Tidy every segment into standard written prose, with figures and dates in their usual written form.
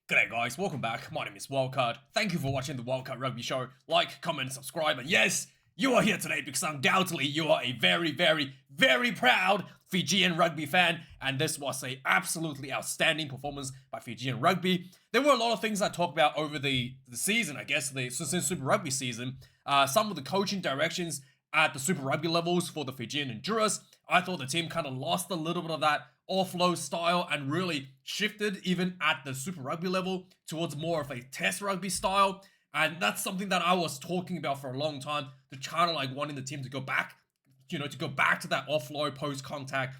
G'day guys, welcome back. My name is Wildkard. Thank you for watching the Wildkard Rugby Show. Like, comment, subscribe, and yes, you are here today because undoubtedly you are a very proud Fijian rugby fan, and this was a absolutely outstanding performance by Fijian rugby. There were a lot of things I talked about over the season, I guess, since Super Rugby season. Some of the coaching directions at the Super Rugby levels for the Fijian Endurers. I thought the team kind of lost a little bit of that offload style and really shifted even at the Super Rugby level towards more of a Test Rugby style. And that's something that I was talking about for a long time, to kind of like wanting the team to go back, to go back to that offload post-contact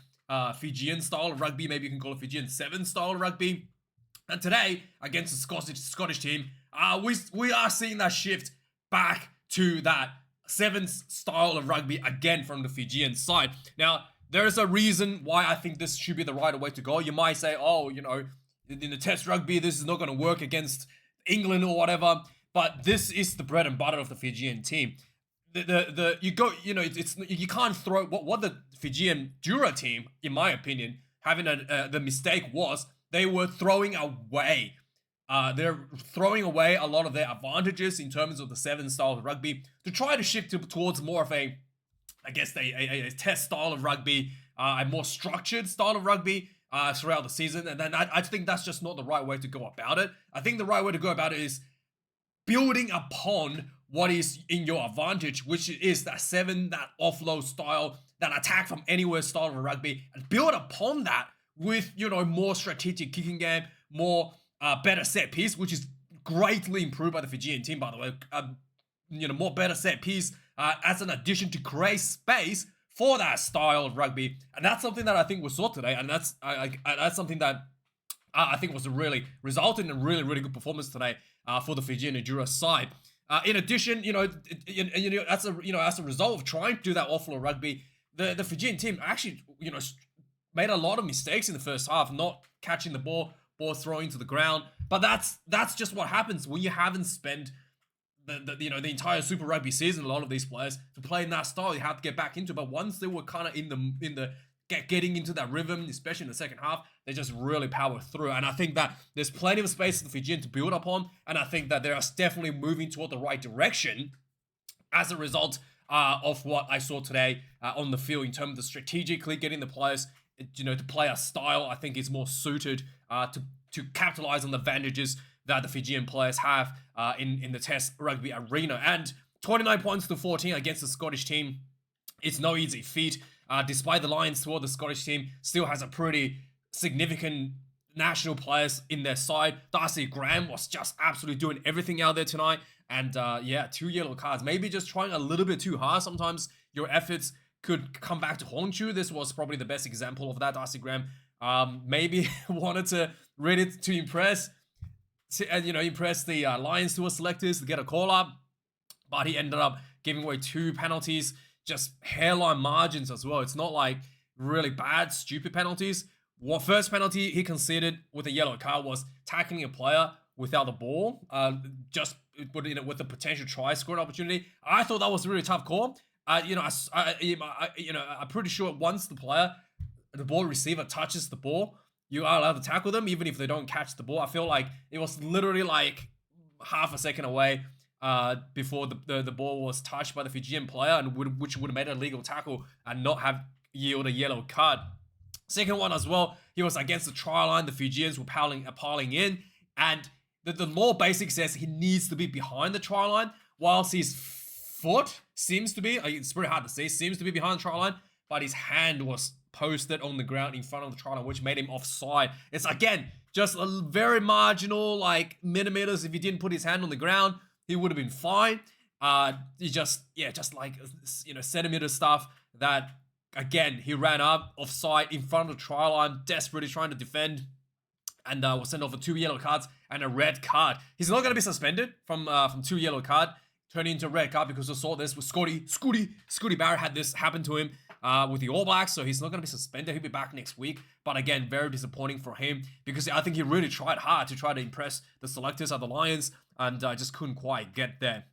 Fijian style of rugby. Maybe you can call it Fijian 7 style of rugby. And today, against the Scottish team, we are seeing that shift back to that 7 style of rugby again from the Fijian side. Now, there's a reason why I think this should be the right way to go. You might say, oh, in the Test Rugby, this is not going to work against England or whatever. But this is the bread and butter of the Fijian team. You can't throw what the Fijian Jura team, in my opinion, having the mistake was they were throwing away. They're throwing away a lot of their advantages in terms of the 7 style of rugby to try to shift towards more of a test style of rugby, a more structured style of rugby throughout the season. And then I think that's just not the right way to go about it. I think the right way to go about it is building upon what is in your advantage, which is that 7, that offload style, that attack from anywhere style of rugby, and build upon that with, more strategic kicking game, more better set piece, which is greatly improved by the Fijian team, by the way. More better set piece as an addition to create space for that style of rugby, and that's something that I think we saw today, and that's something that I think was resulted in a really good performance today for the Fijian Endurance side. In addition, as a result of trying to do that offload rugby, the Fijian team actually made a lot of mistakes in the first half, not catching the ball throwing to the ground. But that's just what happens when you haven't spent the entire Super Rugby season. A lot of these players to play in that style, you have to get back into it. But once they were kind of getting into that rhythm, especially in the second half, they just really powered through. And I think that there's plenty of space for the Fijian to build upon, and I think that they are definitely moving toward the right direction as a result of what I saw today on the field in terms of strategically getting the players to play a style I think is more suited to capitalize on the advantages that the Fijian players have in the Test Rugby arena. And 29 points to 14 against the Scottish team, it's no easy feat. Despite the Lions toward the Scottish team still has a pretty significant national players in their side. Darcy Graham was just absolutely doing everything out there tonight. And 2 yellow cards. Maybe just trying a little bit too hard. Sometimes your efforts could come back to haunt you. This was probably the best example of that. Darcy Graham maybe wanted to really to impress the Lions tour selectors to get a call up, but he ended up giving away 2 penalties, just hairline margins as well. It's not like really bad, stupid penalties. First penalty he conceded with a yellow card was tackling a player without the ball, just with a potential try scoring opportunity. I thought that was a really tough call. I'm pretty sure once the ball receiver touches the ball, you are allowed to tackle them even if they don't catch the ball. I feel like it was literally like half a second away before the ball was touched by the Fijian player, and which would have made a legal tackle and not have yielded a yellow card. Second one as well, he was against the try line. The Fijians were piling in, and the law basically says he needs to be behind the try line, whilst his foot seems to be, it's pretty hard to see, seems to be behind the try line, but his hand was posted on the ground in front of the try line, which made him offside. It's again just a very marginal, like millimeters. If he didn't put his hand on the ground, he would have been fine. Just like centimeter stuff that again he ran up offside in front of the try line, desperately trying to defend, and was sent off for 2 yellow cards and a red card. He's not going to be suspended from 2 yellow card turning into a red card, because we saw this with Scotty Barrett had this happen to him with the All Blacks, so he's not going to be suspended. He'll be back next week. But again, very disappointing for him, because I think he really tried hard to try to impress the selectors of the Lions, and just couldn't quite get there.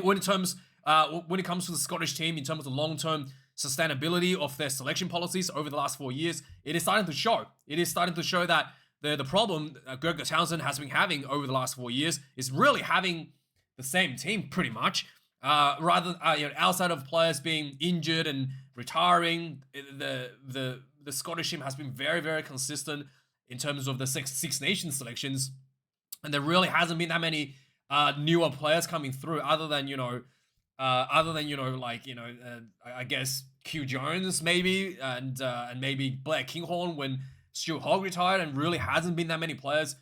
When it comes to the Scottish team, in terms of the long-term sustainability of their selection policies over the last 4 years, it is starting to show. It is starting to show that the problem Gregor Townsend has been having over the last 4 years is really having the same team pretty much. Outside of players being injured and retiring, the Scottish team has been very, very consistent in terms of the Six Nations selections, and there really hasn't been that many newer players coming through, other than I guess Q Jones maybe, and maybe Blair Kinghorn when Stuart Hogg retired, and really hasn't been that many players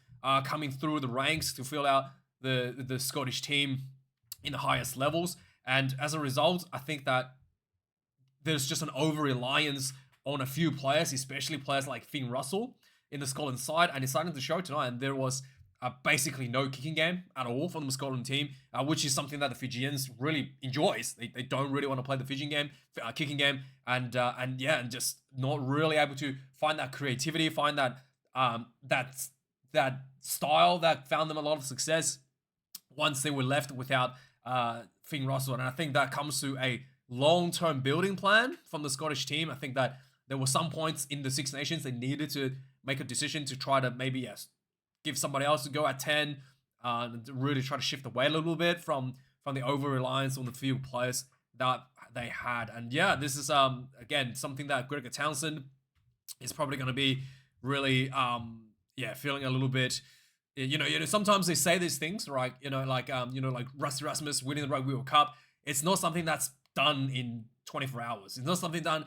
coming through the ranks to fill out the Scottish team in the highest levels. And as a result, I think that there's just an over-reliance on a few players, especially players like Finn Russell in the Scotland side, and it's starting to show tonight. And there was basically no kicking game at all from the Scotland team, which is something that the Fijians really enjoys. They don't really want to play the kicking game, and just not really able to find that creativity, find that that style that found them a lot of success once they were left without Finn Russell. And I think that comes to a long-term building plan from the Scottish team. I think that there were some points in the Six Nations they needed to make a decision to try to maybe give somebody else to go at 10, really try to shift the weight a little bit from the over-reliance on the few players that they had. And yeah, this is again something that Gregor Townsend is probably going to be really feeling a little bit. Sometimes they say these things, right? Like Rusty Rasmus winning the Rugby World Cup. It's not something that's done in 24 hours. It's not something done,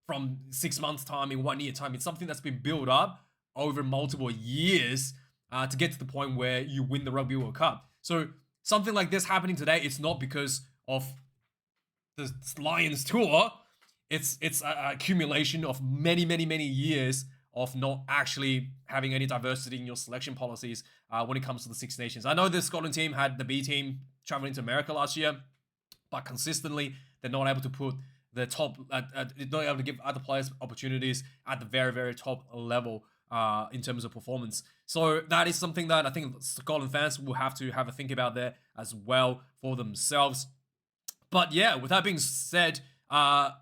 from 6 months' time, in 1 year time. It's something that's been built up over multiple years to get to the point where you win the Rugby World Cup. So something like this happening today, it's not because of the Lions tour. It's an accumulation of many, many, many years of not actually having any diversity in your selection policies when it comes to the Six Nations. I know the Scotland team had the B team traveling to America last year, but consistently they're not able to put the top, not able to give other players opportunities at the very, very top level in terms of performance. So that is something that I think Scotland fans will have to have a think about there as well for themselves. But yeah, with that being said, the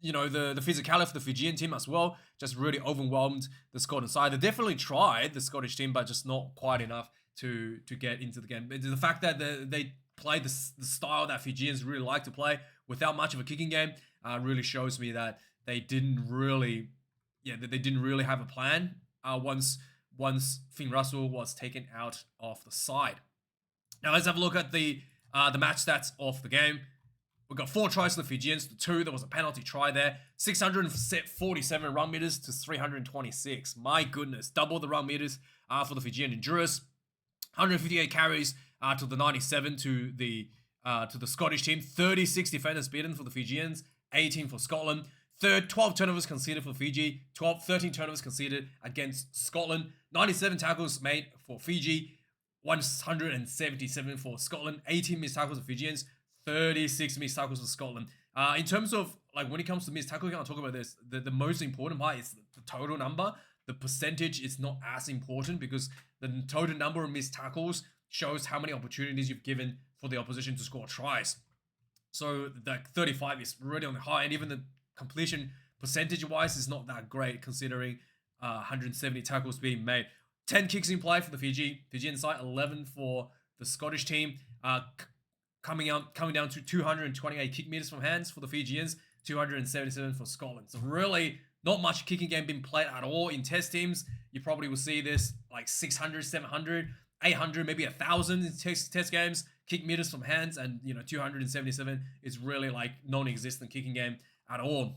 physicality of the Fijian team as well just really overwhelmed the Scotland side. They definitely tried, the Scottish team, but just not quite enough to get into the game. The fact that they played the style that Fijians really like to play without much of a kicking game really shows me that they didn't really have a plan once Finn Russell was taken out of the side. Now let's have a look at the match stats of the game. We got 4 tries to the Fijians, 2. There was a penalty try there. 647 run meters to 326. My goodness, double the run meters for the Fijian Endurers. 158 carries to the 97 to the Scottish team. 36 defenders beaten for the Fijians, 18 for Scotland. 12 turnovers conceded for Fiji. 13 turnovers conceded against Scotland. 97 tackles made for Fiji. 177 for Scotland. 18 missed tackles for Fijians. 36 missed tackles for Scotland. In terms of, when it comes to missed tackles, I'll talk about this. The most important part is the total number. The percentage is not as important because the total number of missed tackles shows how many opportunities you've given for the opposition to score tries. So the 35 is really on the high, and even the completion percentage-wise is not that great considering 170 tackles being made. 10 kicks in play for the Fijian side, 11 for the Scottish team. Coming down to 228 kick meters from hands for the Fijians, 277 for Scotland. So really not much kicking game being played at all in test teams. You probably will see this like 600, 700, 800, maybe 1,000 in test games, kick meters from hands, and 277 is really like non-existent kicking game at all.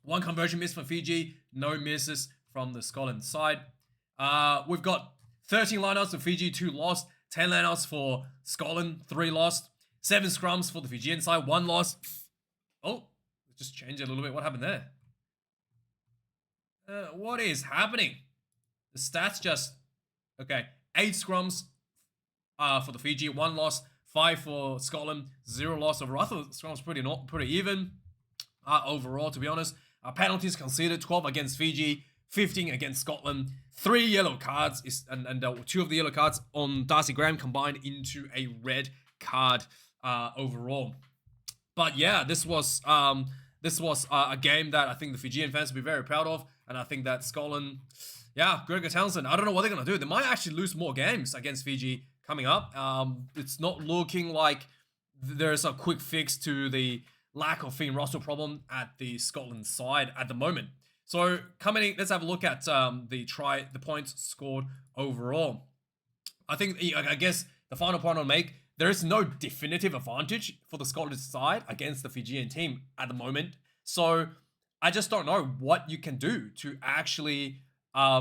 1 conversion miss for Fiji, no misses from the Scotland side. We've got 13 lineouts for Fiji, 2 lost, 10 lineouts for Scotland, 3 lost. 7 scrums for the Fijian side, 1 loss. Oh, just changed it a little bit. What happened there? What is happening? The stats just... Okay, 8 scrums for the Fiji, 1 loss, 5 for Scotland, 0 loss overall. I thought the scrum was pretty even overall, to be honest. Penalties conceded, 12 against Fiji, 15 against Scotland. 3 yellow cards, and 2 of the yellow cards on Darcy Graham combined into a red card overall. But yeah, this was this was a game that I think the Fijian fans will be very proud of, and I think that Scotland, yeah, Gregor Townsend, I don't know what they're going to do. They might actually lose more games against Fiji coming up. It's not looking like there's a quick fix to the lack of Finn Russell problem at the Scotland side at the moment. So coming in, let's have a look at the points scored overall. I think, I guess the final point I'll make, there is no definitive advantage for the Scottish side against the Fijian team at the moment. So I just don't know what you can do to actually, I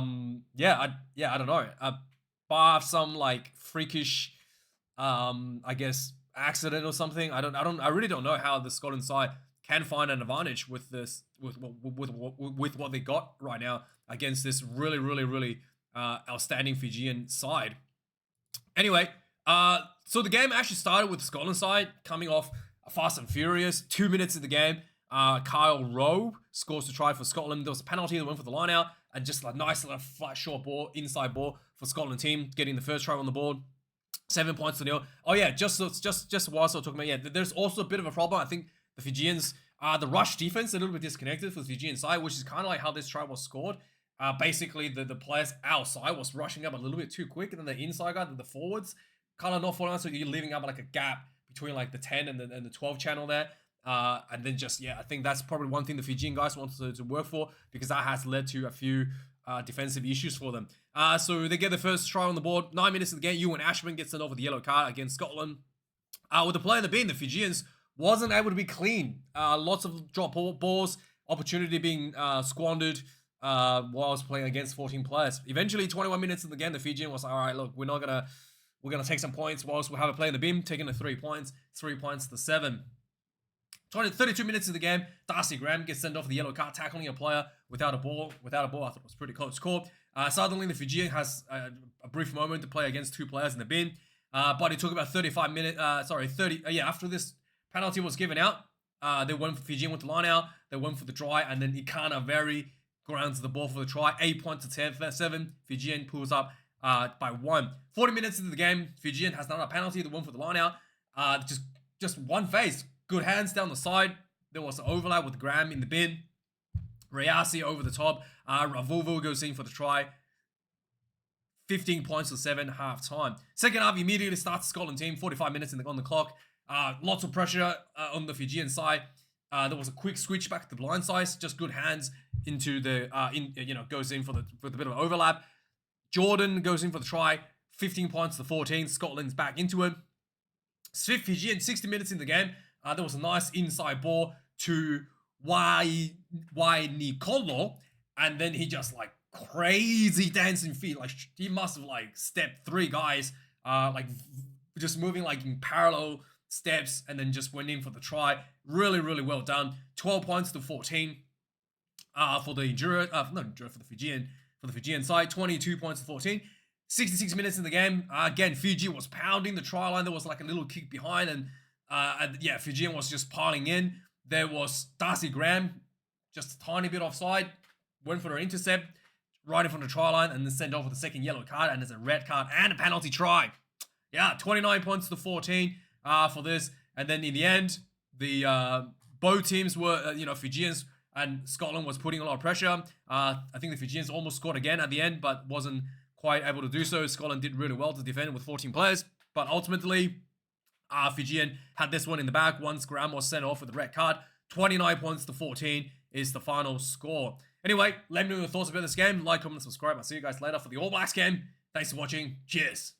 don't know, bar some like freakish, I guess, accident or something. I really don't know how the Scotland side can find an advantage with this, with what they got right now against this really outstanding Fijian side. Anyway, so the game actually started with the Scotland side coming off a fast and furious 2 minutes of the game. Kyle Rowe scores to try for Scotland. There was a penalty that went for the line out, and just a nice little flat short ball, inside ball for Scotland team, getting the first try on the board. 7 points to 0. Oh yeah, just whilst I was talking about, yeah, there's also a bit of a problem. I think the Fijians, the rush defense a little bit disconnected for the Fijian side, which is kind of like how this try was scored. Basically, the players outside was rushing up a little bit too quick, and then the inside guy, the forwards, kind of not falling out, so you're leaving up like a gap between like the 10 and the 12 channel there. And then just, yeah, I think that's probably one thing the Fijian guys wanted to work for, because that has led to a few defensive issues for them. So they get the first try on the board. 9 minutes of the game, Ewan Ashman gets sent off with the yellow card against Scotland. With the play in the bin, the Fijians wasn't able to be clean. Lots of drop balls, opportunity being squandered whilst playing against 14 players. Eventually, 21 minutes in the game, the Fijian was like, all right, look, we're gonna take some points whilst we have a play in the bin, taking the 3 points, 3 points to 7. 32 minutes of the game, Darcy Graham gets sent off the yellow card, tackling a player without a ball. I thought it was pretty close call. Suddenly, the Fijian has a brief moment to play against 2 players in the bin, but it took about 35 minutes. After this penalty was given out, Fijian went to line out. They went for the try, and then Ikana very grounds the ball for the try. 8 points to 7. Fijian pulls up by 1. 40 minutes into the game, Fijian has another penalty. They went for the line out. Just one phase. Good hands down the side. There was an overlap with Graham in the bin. Rayasi over the top. Ravuvu goes in for the try. 15 points to 7, half time. Second half immediately starts the Scotland team. 45 minutes on the clock. Lots of pressure on the Fijian side. There was a quick switch back to the blind side. Just good hands into the goes in for a bit of overlap. Jordan goes in for the try. 15 points to 14. Scotland's back into it. Fijian 60 minutes in the game. There was a nice inside ball to Nicolo, and then he just like crazy dancing feet. Like he must have like stepped 3 guys, just moving like in parallel steps, and then just went in for the try. Really well done. 12 points to 14 for the Fijian side. 22 points to 14. 66 minutes in the game. Again, Fiji was pounding the try line. There was like a little kick behind, and Fijian was just piling in. There was Darcy Graham, just a tiny bit offside, went for an intercept right in front of the try line, and then sent over the second yellow card, and there's a red card and a penalty try. Yeah, 29 points to 14 for this. And then in the end, the both teams were, Fijians and Scotland was putting a lot of pressure. I think the Fijians almost scored again at the end, but wasn't quite able to do so. Scotland did really well to defend with 14 players, but ultimately, Fijian had this one in the back once Graham was sent off with the red card. 29 points to 14 is the final score. Anyway, let me know your thoughts about this game. Like, comment, subscribe. I'll see you guys later for the All Blacks game. Thanks for watching. Cheers.